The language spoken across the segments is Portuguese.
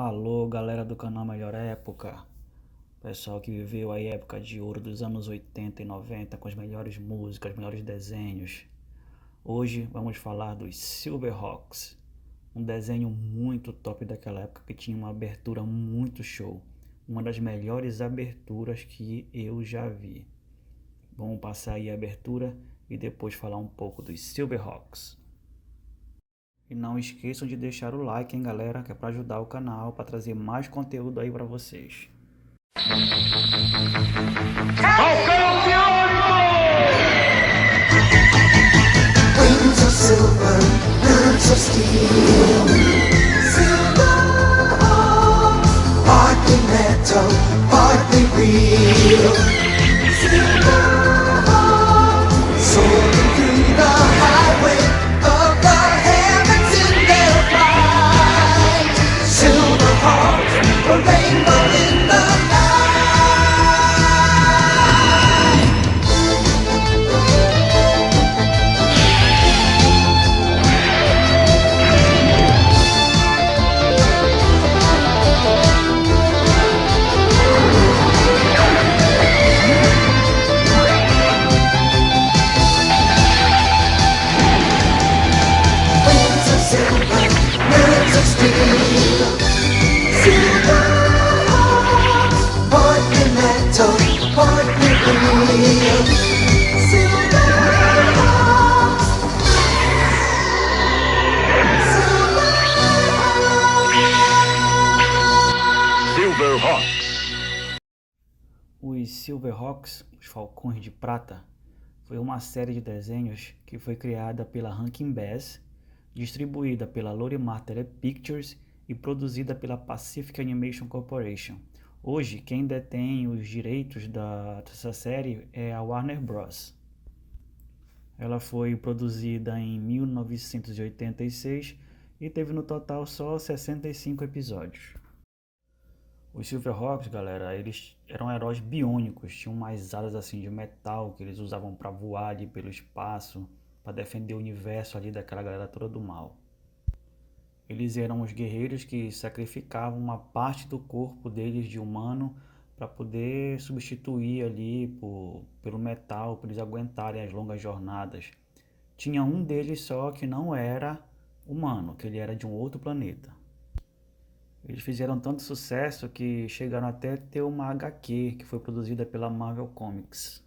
Alô, galera do canal Melhor Época, pessoal que viveu a época de ouro dos anos 80 e 90 com as melhores músicas, os melhores desenhos. Hoje vamos falar dos Silverhawks, um desenho muito top daquela época que tinha uma abertura muito show, uma das melhores aberturas que eu já vi. Vamos passar aí a abertura e depois falar um pouco dos Silverhawks. E não esqueçam de deixar o like, hein, galera, que é para ajudar o canal, para trazer mais conteúdo aí para vocês. Wings of silver, birds of steel. Silver hawks, partly metal, partly real. Silver hawks, soaring through the highway of the heavens in their flight. Silver hawks, a rainbow in the night. Wings of silver, birds of steel. Silver hawks, partly metal, partly real. Silver hawks, Silverhawks. Os Silverhawks, os Falcões de Prata, foi uma série de desenhos que foi criada pela Rankin Bass, distribuída pela Lorimar Telepictures e produzida pela Pacific Animation Corporation. Hoje, quem detém os direitos dessa série é a Warner Bros. Ela foi produzida em 1986 e teve no total só 65 episódios. Os Silverhawks, galera, eles eram heróis biônicos, tinham umas asas assim de metal que eles usavam para voar ali pelo espaço, para defender o universo ali daquela galera toda do mal. Eles eram os guerreiros que sacrificavam uma parte do corpo deles de humano para poder substituir ali pelo metal, para eles aguentarem as longas jornadas. Tinha um deles só que não era humano, que ele era de um outro planeta. Eles fizeram tanto sucesso que chegaram até a ter uma HQ que foi produzida pela Marvel Comics.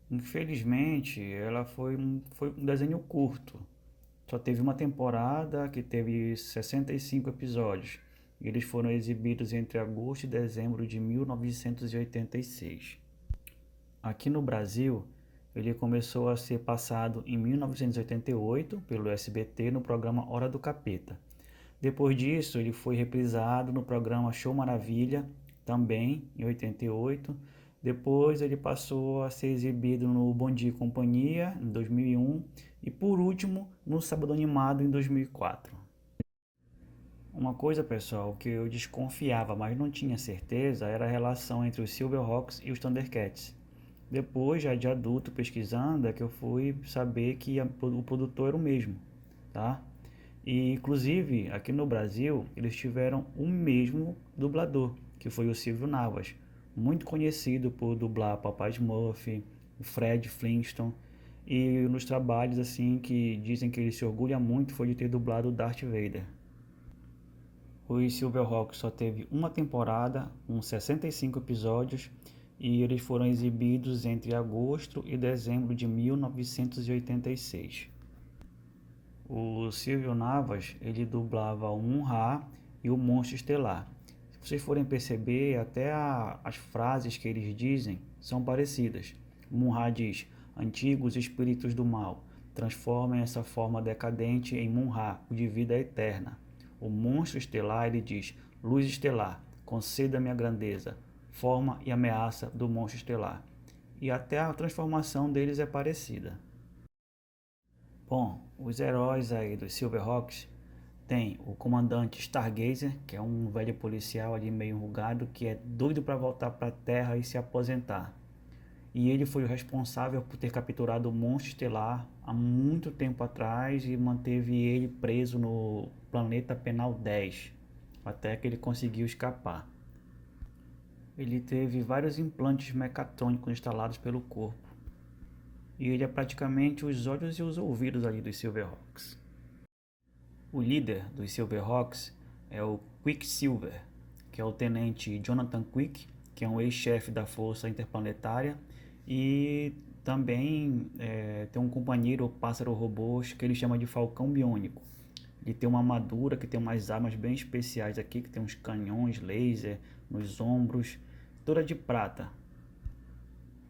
Infelizmente, ela foi um desenho curto. Só teve uma temporada que teve 65 episódios. E eles foram exibidos entre agosto e dezembro de 1986. Aqui no Brasil, ele começou a ser passado em 1988 pelo SBT no programa Hora do Capeta. Depois disso, ele foi reprisado no programa Show Maravilha, também em 88. Depois ele passou a ser exibido no Bom Dia e Companhia, em 2001. E por último, no Sábado Animado, em 2004. Uma coisa, pessoal, que eu desconfiava, mas não tinha certeza, era a relação entre os Silverhawks e os Thundercats. Depois, já de adulto, pesquisando, é que eu fui saber que o produtor era o mesmo, tá? E, inclusive, aqui no Brasil, eles tiveram o mesmo dublador, que foi o Silvio Navas, muito conhecido por dublar Papai Smurf, o Fred Flintstone, e nos trabalhos assim que dizem que ele se orgulha muito foi de ter dublado o Darth Vader. Os Silverhawks só teve uma temporada, com 65 episódios, e eles foram exibidos entre agosto e dezembro de 1986. O Silvio Navas, ele dublava o Mun-Ra e o Monstro Estelar. Se vocês forem perceber, até as frases que eles dizem são parecidas. O Mun-Ra diz: antigos espíritos do mal, transformem essa forma decadente em Mun-Ra, o de vida eterna. O Monstro Estelar, ele diz: luz estelar, conceda-me a grandeza, forma e ameaça do Monstro Estelar. E até a transformação deles é parecida. Bom, os heróis aí dos Silverhawks tem o comandante Stargazer, que é um velho policial ali meio enrugado que é doido para voltar para a Terra e se aposentar. E ele foi o responsável por ter capturado o Monstro Estelar há muito tempo atrás e manteve ele preso no planeta Penal 10. até que ele conseguiu escapar. Ele teve vários implantes mecatrônicos instalados pelo corpo, e ele é praticamente os olhos e os ouvidos ali dos Silverhawks. O líder dos Silverhawks é o Quicksilver, que é o tenente Jonathan Quick, que é um ex-chefe da Força Interplanetária, e também tem um companheiro, o Pássaro Robô, que ele chama de Falcão Biônico. Ele tem uma armadura que tem umas armas bem especiais aqui, que tem uns canhões laser nos ombros, toda de prata.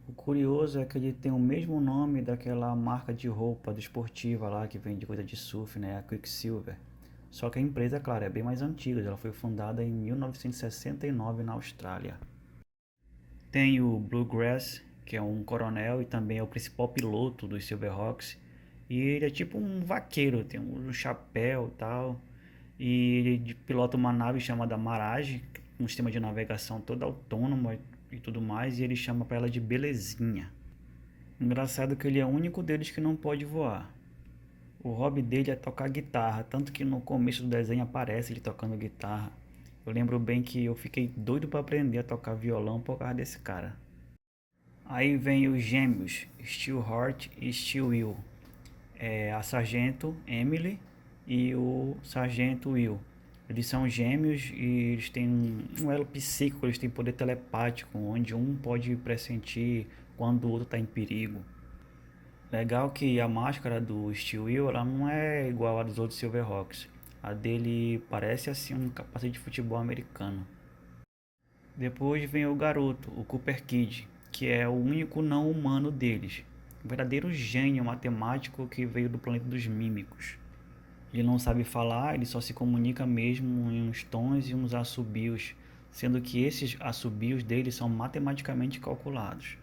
O curioso é que ele tem o mesmo nome daquela marca de roupa desportiva lá que vende coisa de surf, né? A Quicksilver. Só que a empresa, claro, é bem mais antiga. Ela foi fundada em 1969 na Austrália. Tem o Bluegrass, que é um coronel e também é o principal piloto dos Silverhawks. E ele é tipo um vaqueiro, tem um chapéu e tal. E ele pilota uma nave chamada Mirage, um sistema de navegação todo autônomo e tudo mais, e ele chama para ela de Belezinha. Engraçado que ele é o único deles que não pode voar. O hobby dele é tocar guitarra, tanto que no começo do desenho aparece ele tocando guitarra. Eu lembro bem que eu fiquei doido para aprender a tocar violão por causa desse cara. Aí vem os gêmeos, Steelheart e Steel-Will. A sargento Emily e o sargento Will. Eles são gêmeos e eles têm um elo psíquico, eles têm poder telepático, onde um pode pressentir quando o outro está em perigo. Legal que a máscara do Steel-Will, ela não é igual a dos outros Silverhawks. A dele parece assim um capacete de futebol americano. Depois vem o garoto, o Cooper Kid, que é o único não humano deles. Um verdadeiro gênio matemático que veio do planeta dos mímicos. Ele não sabe falar, ele só se comunica mesmo em uns tons e uns assobios, sendo que esses assobios dele são matematicamente calculados.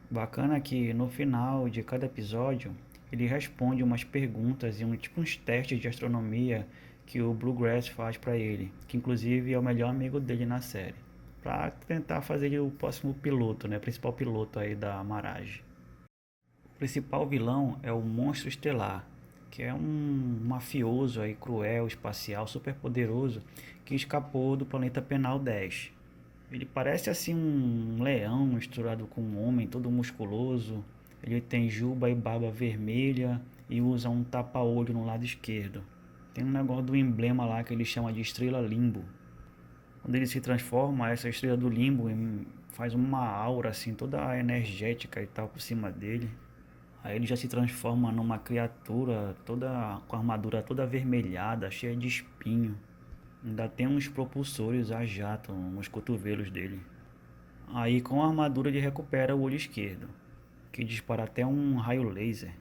Bacana que no final de cada episódio ele responde umas perguntas e uns testes de astronomia que o Bluegrass faz para ele, que inclusive é o melhor amigo dele na série, para tentar fazer ele o próximo piloto, né, principal piloto aí da Mirage. O principal vilão é o Monstro Estelar, que é um mafioso aí cruel, espacial, super poderoso, que escapou do planeta Penal 10. Ele parece assim um leão misturado com um homem todo musculoso. Ele tem juba e barba vermelha e usa um tapa-olho no lado esquerdo. Tem um negócio do emblema lá que ele chama de Estrela Limbo. Quando ele se transforma, essa Estrela do Limbo faz uma aura assim toda energética e tal por cima dele. Aí ele já se transforma numa criatura toda com a armadura toda avermelhada, cheia de espinho. Ainda tem uns propulsores a jato nos cotovelos dele. Aí com a armadura ele recupera o olho esquerdo, que dispara até um raio laser.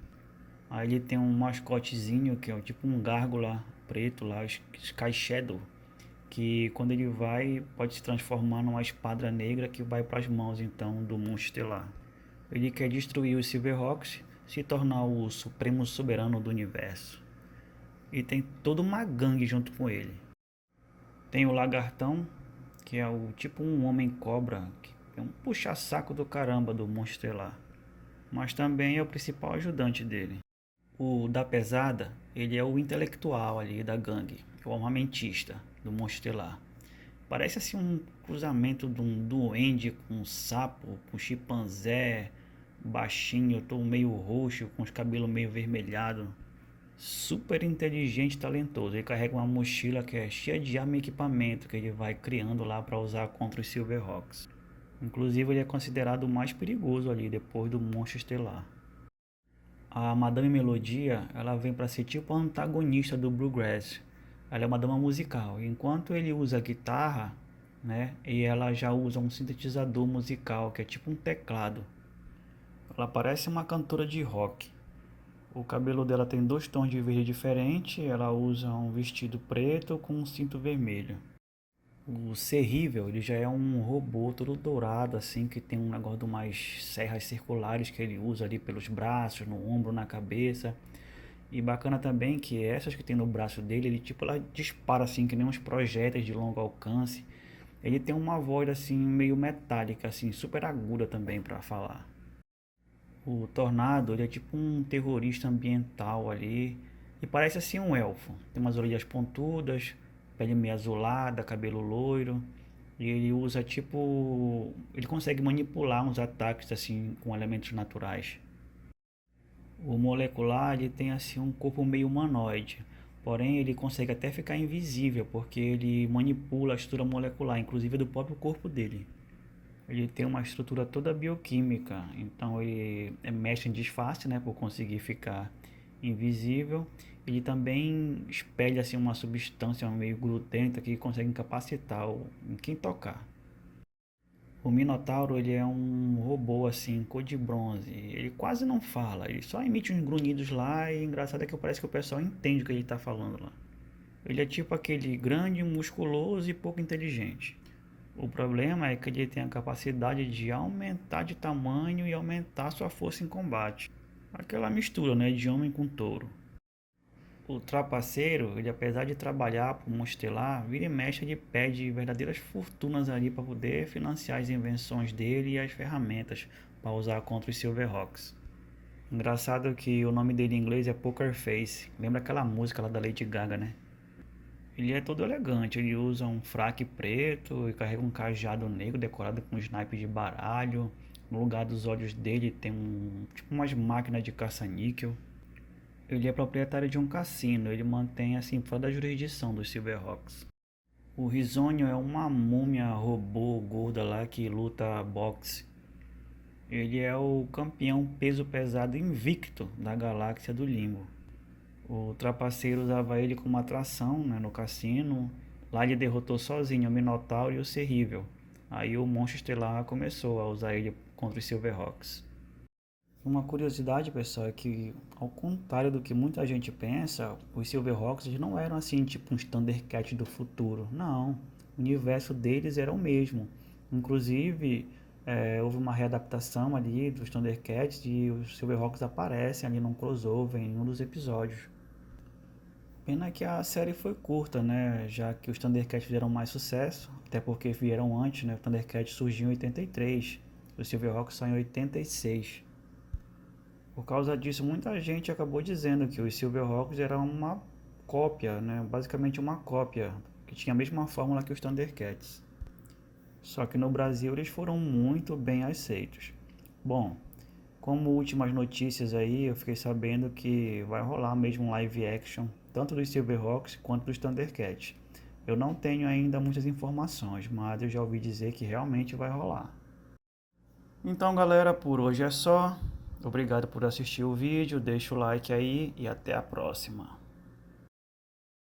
Aí ele tem um mascotezinho que é tipo um gárgula preto lá, Sky Shadow, que quando ele vai pode se transformar numa espada negra que vai para as mãos então do Monstro Estelar. Ele quer destruir os Silverhawks, se tornar o supremo soberano do universo. E tem toda uma gangue junto com ele. Tem o Lagartão, que é o tipo um homem-cobra, que é um puxa-saco do caramba do Monstro Estelar. Mas também é o principal ajudante dele. O da Pesada, ele é o intelectual ali da gangue, o armamentista do Monstro Estelar. Parece assim um cruzamento de um duende com um sapo, com um chimpanzé, baixinho, todo meio roxo, com os cabelos meio vermelhados. Super inteligente e talentoso. Ele carrega uma mochila que é cheia de arma e equipamento que ele vai criando lá para usar contra os Silverhawks. Inclusive ele é considerado o mais perigoso ali depois do Monstro Estelar. A Madame Melodia, ela vem para ser tipo a antagonista do Bluegrass. Ela é uma dama musical. Enquanto ele usa guitarra, né, e ela já usa um sintetizador musical que é tipo um teclado. Ela parece uma cantora de rock. O cabelo dela tem 2 tons de verde diferente. Ela usa um vestido preto com um cinto vermelho. O Serrível, ele já é um robô todo dourado assim, que tem um negócio de umas serras circulares que ele usa ali pelos braços, no ombro, na cabeça. E bacana também que essas que tem no braço dele, ele tipo ela dispara assim que nem uns projéteis de longo alcance. Ele tem uma voz assim meio metálica assim, super aguda também para falar. O Tornado, ele é tipo um terrorista ambiental ali. E parece assim um elfo. Tem umas orelhas pontudas, pele meio azulada, cabelo loiro. E ele usa tipo. Ele consegue manipular uns ataques assim com elementos naturais. O molecular ele tem assim um corpo meio humanoide. Porém, ele consegue até ficar invisível porque ele manipula a estrutura molecular, inclusive do próprio corpo dele. Ele tem uma estrutura toda bioquímica, então ele mexe em disfarce, né, por conseguir ficar invisível. Ele também espelha assim uma substância meio glutênica que consegue incapacitar quem tocar. O Minotauro ele é um robô assim, cor de bronze. Ele quase não fala, ele só emite uns grunhidos lá e engraçado é que parece que o pessoal entende o que ele está falando lá. Ele é tipo aquele grande, musculoso e pouco inteligente. O problema é que ele tem a capacidade de aumentar de tamanho e aumentar sua força em combate. Aquela mistura, né, de homem com touro. O trapaceiro, ele apesar de trabalhar por um estelar, vira e mexe ele pede verdadeiras fortunas ali para poder financiar as invenções dele e as ferramentas para usar contra os Silverhawks. Engraçado que o nome dele em inglês é Poker Face. Lembra aquela música lá da Lady Gaga, né? Ele é todo elegante, ele usa um fraque preto e carrega um cajado negro decorado com snipes de baralho. No lugar dos olhos dele tem tipo umas máquinas de caça-níquel. Ele é proprietário de um cassino, ele mantém assim fora da jurisdição dos Silverhawks. O Risonho é uma múmia robô gorda lá que luta boxe. Ele é o campeão peso pesado invicto da galáxia do Limbo. O trapaceiro usava ele como atração, né, no cassino. Lá ele derrotou sozinho o Minotauro e o Serrível. Aí o Monstro Estelar começou a usar ele contra os Silverhawks. Uma curiosidade, pessoal, é que ao contrário do que muita gente pensa, os Silverhawks não eram assim, tipo uns Thundercats do futuro. Não, o universo deles era o mesmo. Inclusive, houve uma readaptação ali dos Thundercats e os Silverhawks aparecem ali num crossover em um dos episódios. Pena que a série foi curta, né? Já que os Thundercats fizeram mais sucesso, até porque vieram antes, né? O Thundercats surgiu em 83, os Silverhawks só em 86. Por causa disso, muita gente acabou dizendo que os Silverhawks eram uma cópia, né? Basicamente uma cópia, que tinha a mesma fórmula que os Thundercats. Só que no Brasil eles foram muito bem aceitos. Bom, como últimas notícias aí, eu fiquei sabendo que vai rolar mesmo um live action, tanto dos Silverhawks quanto dos Thundercats. Eu não tenho ainda muitas informações, mas eu já ouvi dizer que realmente vai rolar. Então galera, por hoje é só. Obrigado por assistir o vídeo, deixa o like aí e até a próxima.